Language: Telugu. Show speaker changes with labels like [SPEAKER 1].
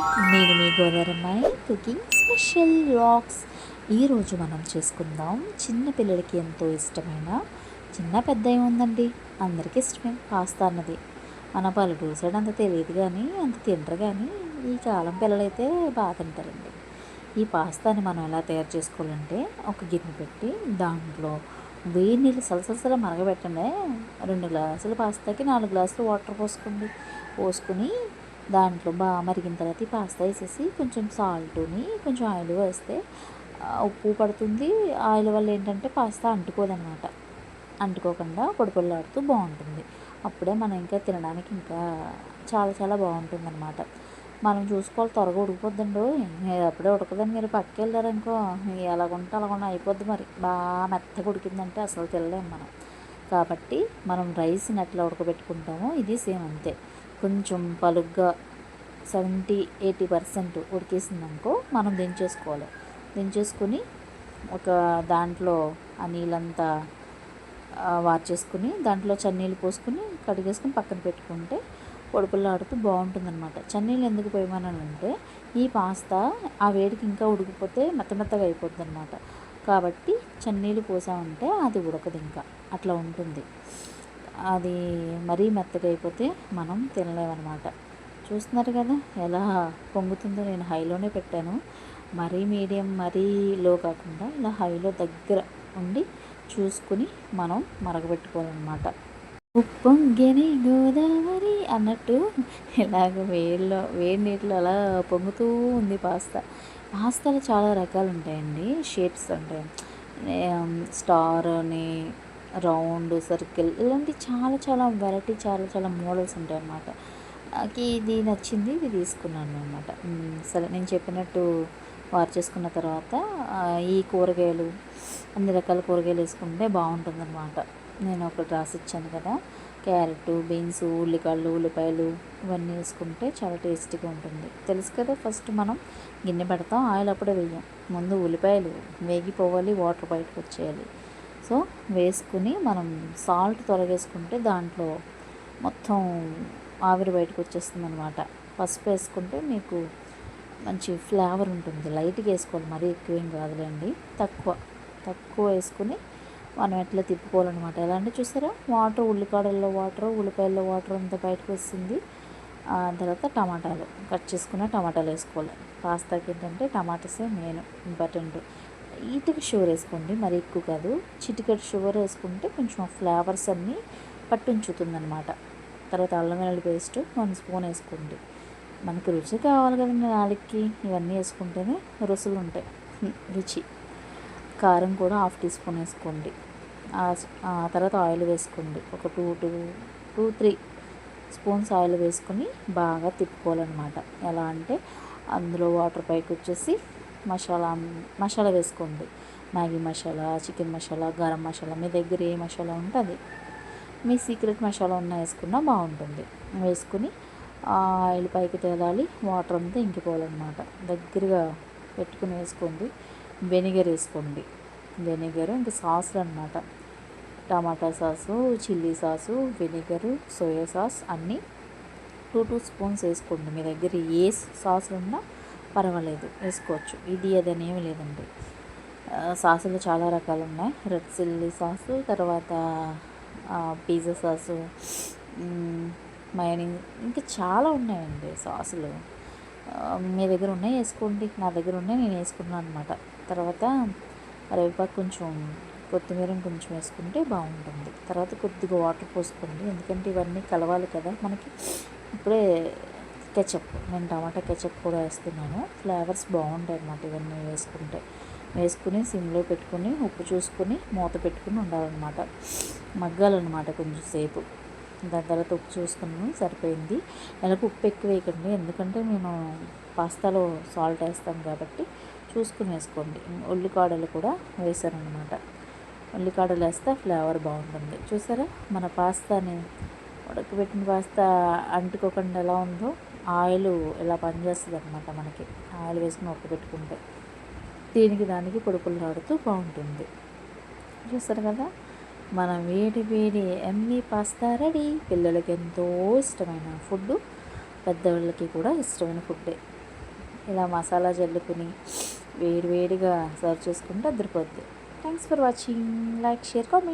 [SPEAKER 1] నేను మీ గోదావరమ్మాయి కుకింగ్ స్పెషల్ రాక్స్. ఈరోజు మనం చేసుకుందాం చిన్న పిల్లలకి ఎంతో ఇష్టమైన, చిన్న పెద్ద ఏముందండి అందరికీ ఇష్టమే పాస్తా అన్నది. మన పల్లెటూరు సైడ్ అంత తెలియదు కానీ అంత తింటారు, కానీ ఈ కాలం పిల్లలైతే బాగా తింటారండి. ఈ పాస్తాని మనం ఎలా తయారు చేసుకోవాలంటే, ఒక గిన్నె పెట్టి దాంట్లో వేడి నీళ్ళు సలసలసల మరగబెట్టండి. 2 గ్లాసుల పాస్తాకి 4 గ్లాసులు వాటర్ పోసుకుని దాంట్లో బాగా మరిగిన తర్వాత ఈ పాస్తా వేసేసి కొంచెం సాల్ట్ని కొంచెం ఆయిల్ వేస్తే ఉప్పు పడుతుంది. ఆయిల్ వల్ల ఏంటంటే పాస్తా అంటుకోదనమాట. అంటుకోకుండా పొడిపొడిలాడుతూ బాగుంటుంది. అప్పుడే మనం ఇంకా తినడానికి ఇంకా చాలా చాలా బాగుంటుందన్నమాట. మనం చూసుకోవాలి, త్వరగా ఉడికిపోద్దండి. మీరు అప్పుడే ఉడకదని మీరు పక్కకి వెళ్ళారనుకో, ఎలాగుంటే అలాగుండా అయిపోద్ది. మరి బాగా మెత్తగా ఉడికిందంటే అసలు తినలేము మనం. కాబట్టి మనం రైస్ని ఎట్లా ఉడకబెట్టుకుంటామో ఇది సేమ్ అంతే. కొంచెం పలుగ్గా 70-80% ఉడికేసిందనుకో మనం దించేసుకోవాలి. దించేసుకుని ఒక దాంట్లో ఆ నీళ్ళంతా వార్చేసుకుని దాంట్లో చన్నీళ్ళు పోసుకుని కడిగేసుకుని పక్కన పెట్టుకుంటే పొడిపుల్లాడుతూ బాగుంటుందన్నమాట. చన్నీళ్ళు ఎందుకు పోయమనంటే, ఈ పాస్తా ఆ వేడికి ఇంకా ఉడికిపోతే మెత్తమెత్తగా అయిపోద్ది అనమాట. కాబట్టి చన్నీళ్ళు పోసామంటే అది ఉడకదు, ఇంకా అట్లా ఉంటుంది. అది మరీ మెత్తగా అయిపోతే మనం తినలేమన్నమాట. చూస్తున్నారు కదా ఎలా పొంగుతుందో. నేను హైలోనే పెట్టాను, మరీ మీడియం మరీ లో కాకుండా ఇలా హైలో దగ్గర ఉండి చూసుకుని మనం మరగబెట్టుకోవాలన్నమాట. ఉప్పొంగెని గోదావరి అన్నట్టు ఇలాగ వేడి నీటిలో అలా పొంగుతూ ఉంది పాస్తా. పాస్తాలు చాలా రకాలు ఉంటాయండి, షేప్స్ ఉంటాయి. స్టార్ అని, రౌండ్, సర్కిల్, ఇలాంటి చాలా చాలా వెరైటీ, చాలా చాలా మోడల్స్ ఉంటాయి అన్నమాట. నాకు ఇది నచ్చింది, ఇది తీసుకున్నాను అనమాట. సరే, నేను చెప్పినట్టు చేసుకున్న తర్వాత ఈ కూరగాయలు, అన్ని రకాల కూరగాయలు వేసుకుంటే బాగుంటుందన్నమాట. నేను ఒకటి రాసి ఇచ్చాను కదా, క్యారెట్, బీన్స్, ఉల్లికాయలు, ఉల్లిపాయలు ఇవన్నీ వేసుకుంటే చాలా టేస్టీగా ఉంటుంది. తెలుసు కదా. ఫస్ట్ మనం గిన్నె పెడతాం, ఆయిల్ అప్పుడే వేయం. ముందు ఉల్లిపాయలు వేగిపోవాలి, వాటర్ బయటకు వచ్చేయాలి. సో వేసుకుని మనం సాల్ట్ తొలగేసుకుంటే దాంట్లో మొత్తం ఆవిరి బయటకు వచ్చేస్తుంది అనమాట. పసుపు వేసుకుంటే మీకు మంచి ఫ్లేవర్ ఉంటుంది. లైట్గా వేసుకోవాలి, మరీ ఎక్కువేం కాదులేండి, తక్కువ వేసుకుని మనం ఎట్లా తిప్పుకోవాలన్నమాట. ఎలా అంటే చూసారా, వాటర్, ఉల్లికాడల్లో వాటర్, ఉల్లిపాయల్లో వాటర్ అంతా బయటకు వస్తుంది. తర్వాత టమాటాలు కట్ చేసుకున్న టమాటాలు వేసుకోవాలి. పాస్తాకి ఏంటంటే టమాటాసే మెయిన్ ఇంపార్టెంట్. లైట్గా షుగర్ వేసుకోండి, మరి ఎక్కువ కాదు. చిటికెడు షుగర్ వేసుకుంటే కొంచెం ఫ్లేవర్స్ అన్నీ పట్టుంచుతుందన్నమాట. తర్వాత అల్లం వెల్లుల్లి పేస్ట్ 1 స్పూన్ వేసుకోండి. మనకి రుచి కావాలి కదండి నాలుగుకి, ఇవన్నీ వేసుకుంటేనే రుసులు ఉంటాయి, రుచి. కారం కూడా 1/2 టీ స్పూన్ వేసుకోండి. తర్వాత ఆయిల్ వేసుకోండి, ఒక 2-3 స్పూన్స్ ఆయిల్ వేసుకుని బాగా తిప్పుకోవాలన్నమాట. ఎలా అంటే అందులో వాటర్ పైకి వచ్చేసి మసాలా వేసుకోండి. మ్యాగీ మసాలా, చికెన్ మసాలా, గరం మసాలా, మీ దగ్గర ఏ మసాలా ఉంటుంది, మీ సీక్రెట్ మసాలా ఉన్న వేసుకున్నా బాగుంటుంది. వేసుకుని ఆయిల్ పైకి తేలాలి, వాటర్ అంతా ఇంకిపోవాలన్నమాట. దగ్గరగా పెట్టుకుని వేసుకోండి. వెనిగర్ వేసుకోండి. వెనిగర్ ఇంకా సాసులు అనమాట. Tomato sauce, chilli sauce, vinegar, soya sauce అన్నీ 2 స్పూన్స్ వేసుకోండి. మీ దగ్గర ఏ సాసులు ఉన్నా పర్వాలేదు, వేసుకోవచ్చు. ఇది అదనేమి లేదండి. సాసులు చాలా రకాలు ఉన్నాయి. రెడ్ చిల్లీ సాసు, తర్వాత పిజ్జా సాసు, మయోనీస్, ఇంకా చాలా ఉన్నాయండి సాసులు. మీ దగ్గర ఉన్నాయి వేసుకోండి, నా దగ్గర ఉన్నాయి నేను వేసుకున్నాను అనమాట. తర్వాత కరివేపాకు కొంచెం, కొత్తిమీర కొంచెం వేసుకుంటే బాగుంటుంది. తర్వాత కొద్దిగా వాటర్ పోసుకోండి, ఎందుకంటే ఇవన్నీ కలవాలి కదా మనకి. ఇప్పుడే కెచప్, నేను టమాటా కెచప్ కూడా వేస్తున్నాను. ఫ్లేవర్స్ బాగుంటాయి అన్నమాట ఇవన్నీ వేసుకుని సిమ్లో పెట్టుకుని ఉప్పు చూసుకుని మూత పెట్టుకుని ఉండాలన్నమాట. మగ్గాలన్నమాట కొంచెం సేపు. దాని తర్వాత ఉప్పు చూసుకుని సరిపోయింది. నెలకు ఉప్పు ఎక్కువ వేయకండి, ఎందుకంటే నేను పాస్తాలో సాల్ట్ వేస్తాను కాబట్టి చూసుకుని వేసుకోండి. ఉల్లికాడలు కూడా వేసానమాట. ఉల్లికాడలు వేస్తే ఫ్లేవర్ బాగుంటుంది. చూసారా, మన పాస్తాని ఉడకబెట్టిన పాస్తా అంటుకోకుండా ఎలా ఉందో, ఆయిల్ ఇలా పనిచేస్తుంది అనమాట మనకి. ఆయిల్ వేసుకుని ఉడకబెట్టుకుంటే దానికి పొడుపులాడుతూ బాగుంటుంది. చూస్తారు కదా, మన వేడి వేడి ఎమ్మీ పాస్తా రెడీ. పిల్లలకి ఎంతో ఇష్టమైన ఫుడ్, పెద్దవాళ్ళకి కూడా ఇష్టమైన ఫుడ్డే. ఇలా మసాలా జల్లుకుని వేడివేడిగా సర్వ్ చేసుకుంటే అదిరిపోద్ది. Thanks for watching. Like, share, comment.